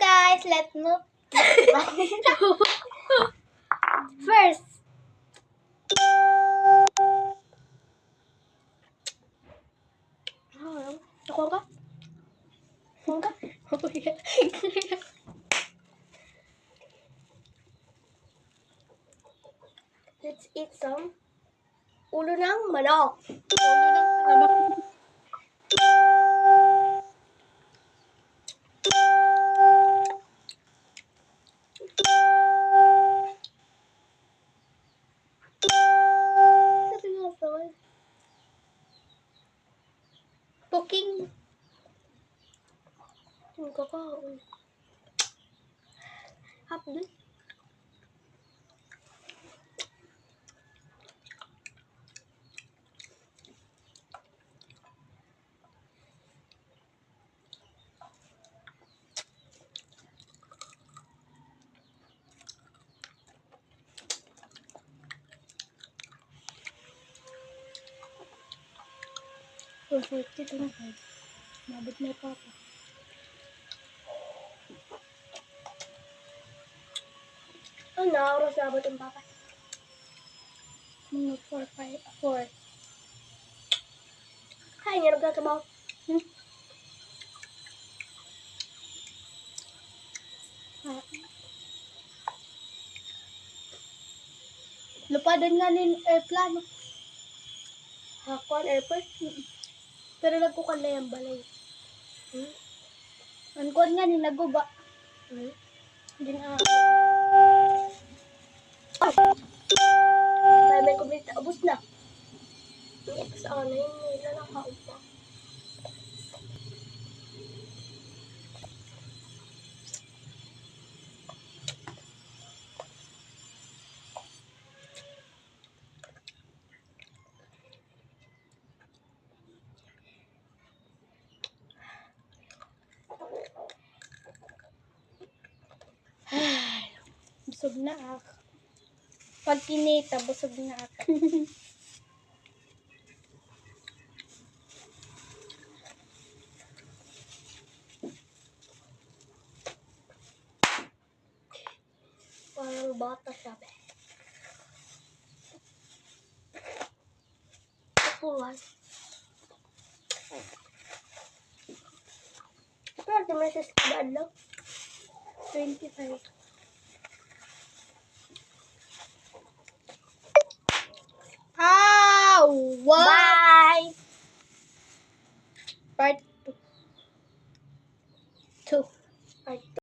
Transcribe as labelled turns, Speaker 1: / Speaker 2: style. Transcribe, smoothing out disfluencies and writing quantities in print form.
Speaker 1: Guys, let's move. First. Nakuha ka? Nakuha ka? Let's eat some ulo ng manok.
Speaker 2: Ulo ng manok.
Speaker 1: Cooking. Yung kakaon. Hapon.
Speaker 2: Perfect ito na kayo. Mabot na papa.
Speaker 1: Ano, oras na abot ang papa?
Speaker 2: Mga 4.
Speaker 1: Kaya niya nagkakabaw.
Speaker 2: Lupadan nga ni airplano.
Speaker 1: Hakon, airport.
Speaker 2: Pero nagkukan na yung balay.
Speaker 1: Hmm?
Speaker 2: Angkon nga ni naguba.
Speaker 1: Hmm?
Speaker 2: Hindi na
Speaker 1: Kaya may kumita. Abos na. Sa ano yun, nila nakaupa.
Speaker 2: busog na ako. Pag kinita, busog na ako.
Speaker 1: Parang bata siya, be. Kapulan. Pero di mo siya skibad lang.
Speaker 2: 25. Wow!
Speaker 1: Bye!
Speaker 2: Part 2.
Speaker 1: Part